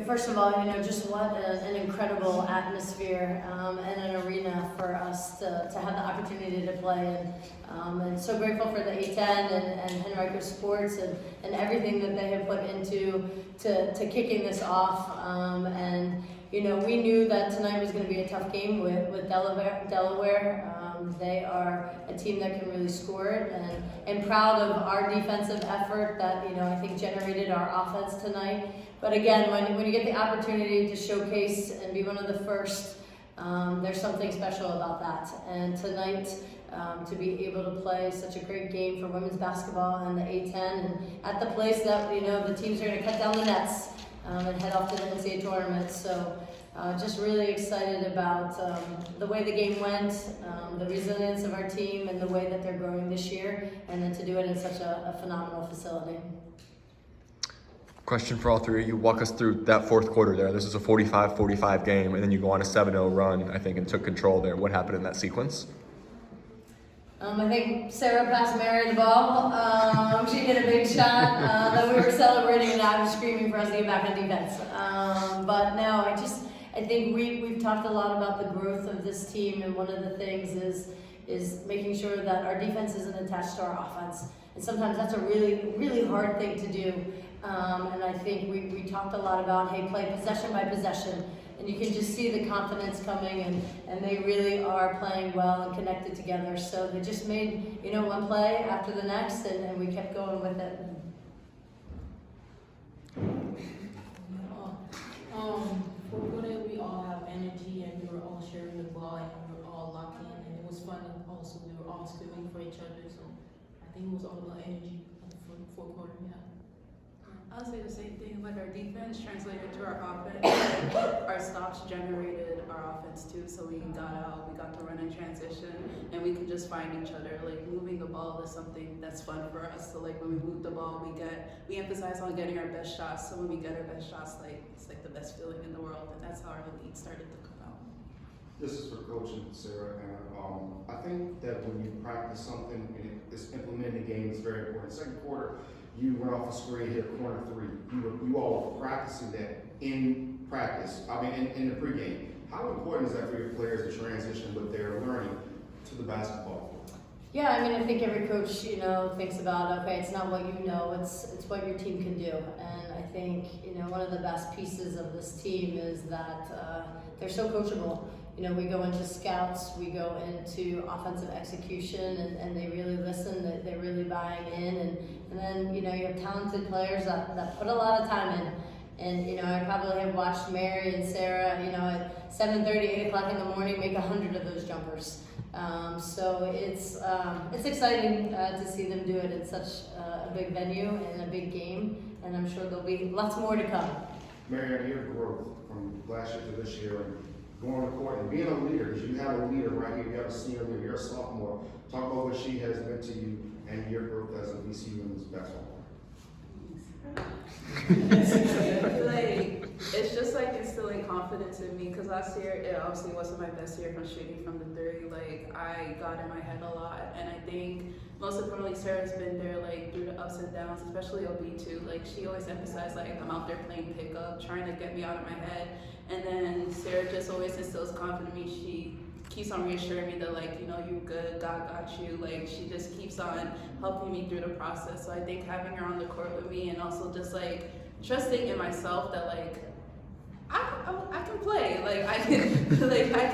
First of all, just what an incredible atmosphere and an arena for us to have the opportunity to play in. And so grateful for the A10 and Henrico Sports and everything that they have put into to kicking this off. And we knew that tonight was going to be a tough game with Delaware. They are a team that can really score it, and proud of our defensive effort that I think generated our offense tonight. But again, when you get the opportunity to showcase and be one of the first, there's something special about that. And tonight, to be able to play such a great game for women's basketball and the A10, and at the place that the teams are going to cut down the nets and head off to the NCAA tournament. So just really excited about the way the game went, the resilience of our team, and the way that they're growing this year, and then to do it in such a phenomenal facility. Question for all three of you. Walk us through that fourth quarter there. This is a 45-45 game, and then you go on a 7-0 run, I think, and took control there. What happened in that sequence? I think Sarah passed Mary the ball. She hit a big shot that we were celebrating, and I was screaming for us to get back on defense. But no, I think we've talked a lot about the growth of this team, and one of the things is making sure that our defense isn't attached to our offense. And sometimes that's a really, really hard thing to do. And I think we talked a lot about, hey, play possession by possession. And you can just see the confidence coming, and they really are playing well and connected together. So they just made, one play after the next, and we kept going with it. Fourth quarter, we all have energy, and we were all sharing the ball, and we were all locked in, and it was fun. Also, we were all screaming for each other. So I think it was all about energy in the fourth quarter. Yeah. I'll say the same thing, like our defense translated to our offense. Our stops generated our offense too, so we got out, we got to run in transition, and we could just find each other. Like moving the ball is something that's fun for us. So like when we move the ball, we emphasize on getting our best shots. So when we get our best shots, it's like the best feeling in the world, and that's how our lead started to come out. This is for Coach and Sarah, and I think that when you practice something and it's implemented in the game is very important. Second quarter, you went off a screen, hit a corner three. You all were practicing that in practice, in the pregame. How important is that for your players to transition what they're learning to the basketball court? Yeah, I think every coach, thinks about, okay, it's not what you know, it's what your team can do. And I think, one of the best pieces of this team is that they're so coachable. We go into scouts, we go into offensive execution, and they really listen, they're really buying in. And then, you have talented players that put a lot of time in. And, I probably have watched Mary and Sarah, at 7:30, 8 o'clock in the morning, make 100 of those jumpers. So it's exciting to see them do it in such a big venue and a big game. And I'm sure there'll be lots more to come. Mary-Anna, your growth from last year to this year, and going on the court and being a leader, because you have a leader right here, you have a senior leader, you're a sophomore. Talk about what she has meant to you and your growth as a VCU women's basketball Like, it's just like instilling confidence in me, because last year it obviously wasn't my best year from shooting from the three. Like, I got in my head a lot, and I think most importantly Sarah's been there like through the ups and downs, especially OB too. Like, she always emphasized like I'm out there playing pickup, trying to get me out of my head. And then Sarah just always instills confidence in me. She keeps on reassuring me that like, you're good, God got you. Like, she just keeps on helping me through the process. So I think having her on the court with me, and also just like trusting in myself that like I can play. Like, I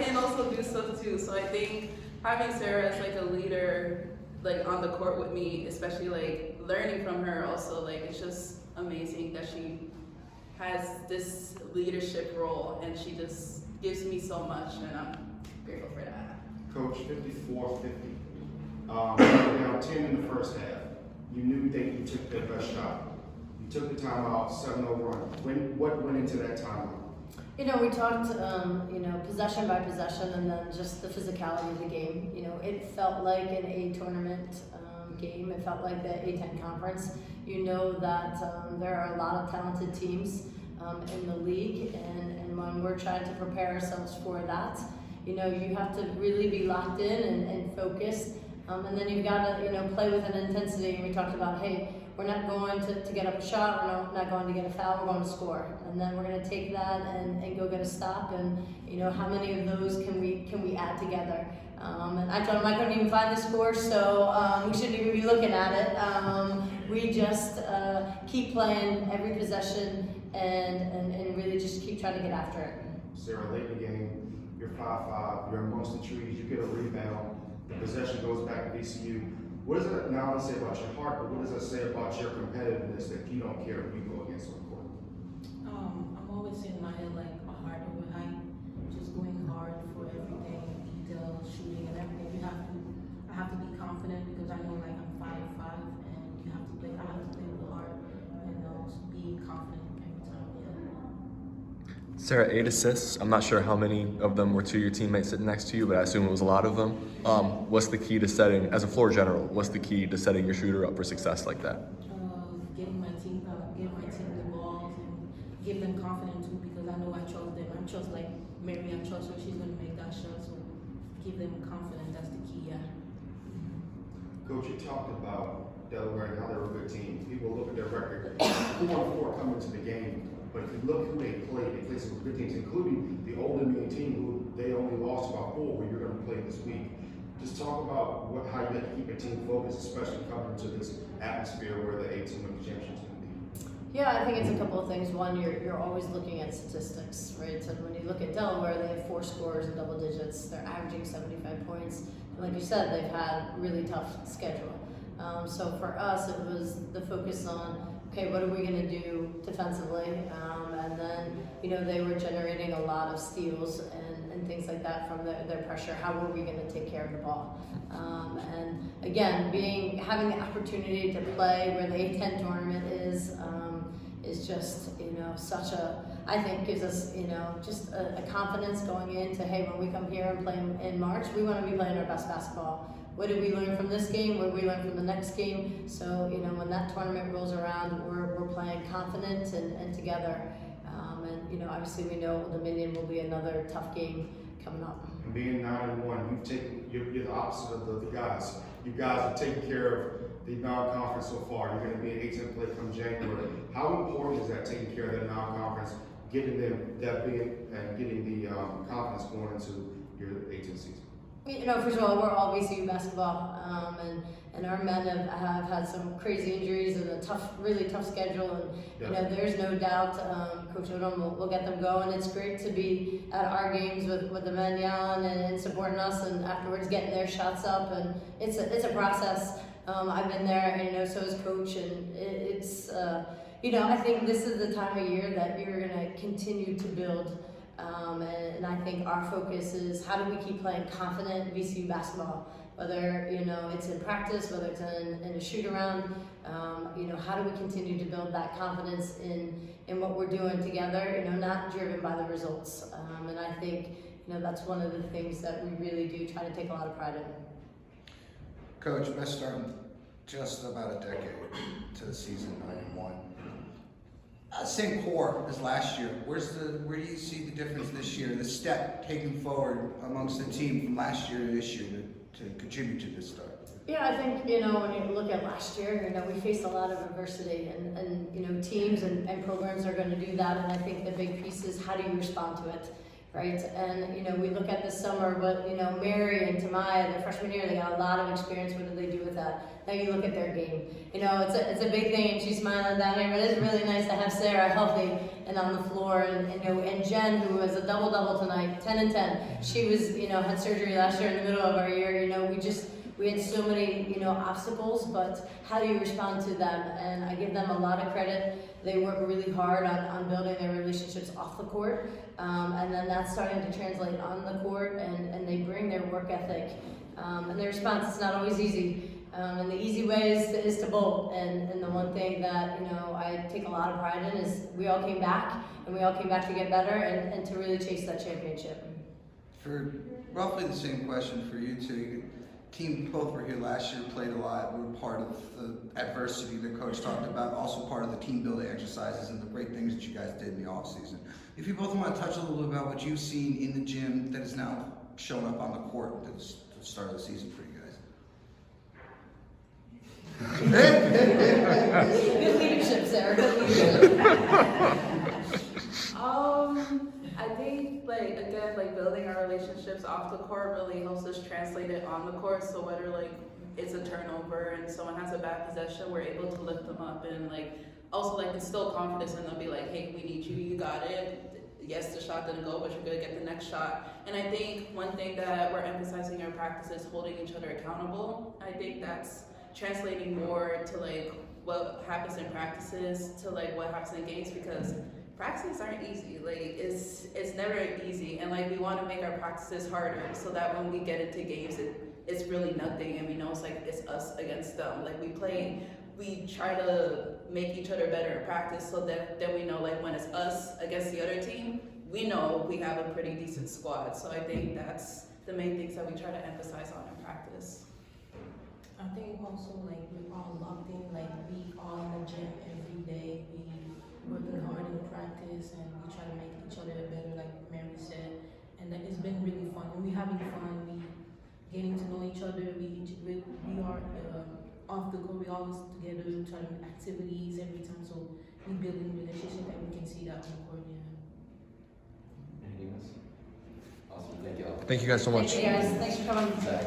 can also do stuff too. So I think having Sarah as like a leader, like on the court with me, especially like learning from her also, like it's just amazing that she has this leadership role, and she just gives me so much, and I'm grateful for that. Coach, 54-50. Down 10 in the first half. You knew that you took their best shot. You took the timeout, 7-0 run. What went into that timeout? We talked, possession by possession, and then just the physicality of the game. It felt like an A tournament game. It felt like the A10 conference. That there are a lot of talented teams in the league, and when we're trying to prepare ourselves for that, you have to really be locked in and focused, and then you've got to, play with an intensity. And we talked about, hey, we're not going to get up a shot, we're not going to get a foul, we're going to score. And then we're going to take that and go get a stop, and how many of those can we add together? And I told him I couldn't even find the score, so we shouldn't even be looking at it. We just keep playing every possession and really just keep trying to get after it. Sarah, late in the game, you're 5'5", you're amongst the trees, you get a rebound, the possession goes back to VCU. What does that not only say about your heart, but what does that say about your competitiveness that you don't care who you go against on the court? I'm always in my head like a heart over height, just going hard for everything, detail, shooting, and everything. I have to be confident because I know like I'm 5'5", and I have to play with heart and also be confident every time. Yeah. Sarah, 8 assists. I'm not sure how many of them were to your teammates sitting next to you, but I assume it was a lot of them. What's the key to setting, as a floor general, what's the key to setting your shooter up for success like that? Giving my team the balls and give them confidence too, because I know I trust them. I trust like Mary, I trust her, she's gonna make that shot, so give them confidence, that's the key, yeah. Coach, you talked about Delaware and how they're a good team. People look at their record, 4-4 coming into the game, but if you look who they play some good teams, including the Old Dominion team who they only lost about 4, where you're gonna play this week. Just talk about how you have to keep your team focused, especially coming into this atmosphere where the 18 win championship's going to be. Yeah, I think it's a couple of things. One, you're always looking at statistics, right? So when you look at Delaware, they have 4 scorers in double digits. They're averaging 75 points. And like you said, they've had really tough schedule. So for us, it was the focus on, okay, what are we going to do defensively? And then, they were generating a lot of steals and things like that from their pressure. How were we going to take care of the ball? And again, having the opportunity to play where the A10 tournament is just, such I think gives us, just a confidence going into, hey, when we come here and play in March, we want to be playing our best basketball. What did we learn from this game? What did we learn from the next game? So, when that tournament rolls around, we're playing confident and together. And, obviously we know Old Dominion will be another tough game coming up. And being 9-1, you're the opposite of the guys. You guys are taking care of the non-conference so far. You're going to be in 18th place come January. How important is that, taking care of that non-conference, getting them that big and getting the confidence going into your 18th season? First of all, we're all VCU basketball, and our men have had some crazy injuries and a really tough schedule, and there's no doubt Coach Odom will get them going. It's great to be at our games with the men yelling and supporting us, and afterwards getting their shots up, and it's a process. I've been there, and so has Coach, and it's I think this is the time of year that you're going to continue to build. And I think our focus is how do we keep playing confident VCU basketball, whether it's in practice, whether it's in a shoot around. How do we continue to build that confidence in what we're doing together? Not driven by the results. And I think that's one of the things that we really do try to take a lot of pride in. Coach, best start in just about a decade to the season 9-1. Same core as last year. Where do you see the difference this year, the step taken forward amongst the team from last year to this year to contribute to this start? Yeah, I think, when you look at last year, we faced a lot of adversity, and teams and programs are going to do that, and I think the big piece is how do you respond to it, right? And, we look at this summer, but, Mary and Te-Biasu, their freshman year, they got a lot of experience. What did they do with that? Now you look at their game. It's a big thing, and she's smiling down here, but it's really nice to have Sarah healthy and on the floor, and Jen, who was a double-double tonight, 10 and 10. She was, had surgery last year in the middle of our year. We had so many, obstacles, but how do you respond to them? And I give them a lot of credit. They work really hard on building their relationships off the court, and then that's starting to translate on the court, and they bring their work ethic and their response. It's not always easy. And the easy way is to bolt. And the one thing that, I take a lot of pride in is we all came back, and we all came back to get better and to really chase that championship. For roughly the same question for you two. Team both were here last year, played a lot, were part of the adversity that Coach talked about, also part of the team building exercises and the great things that you guys did in the off season. If you both want to touch a little bit about what you've seen in the gym that is now shown up on the court at the start of the season for you guys. Good leadership, Sarah, good leadership. I think like again, like building our relationships off the court really helps us translate it on the court. So whether like it's a turnover and someone has a bad possession, we're able to lift them up and like also like instill confidence in them. Be like, hey, we need you. You got it. Yes, the shot didn't go, but you're gonna get the next shot. And I think one thing that we're emphasizing in our practice is holding each other accountable. I think that's translating more to like what happens in practices to like what happens in games, because practices aren't easy. Like it's never easy, and like we want to make our practices harder so that when we get into games, it's really nothing, and we know it's like it's us against them. Like we try to make each other better in practice so that then we know like when it's us against the other team, we know we have a pretty decent squad. So I think that's the main things that we try to emphasize on in practice. I think also like we're all locked in, like we all in the gym every day. We working hard in practice and we try to make each other better, like Mary said. And that it's been really fun. And we having fun. We getting to know each other. We are off the go. We always together trying to do activities every time. So we building relationships and we can see that on the court. Yeah. Anything else? Awesome. Thank you all. Thank you guys so much. Thank you guys, thanks for coming. Zach,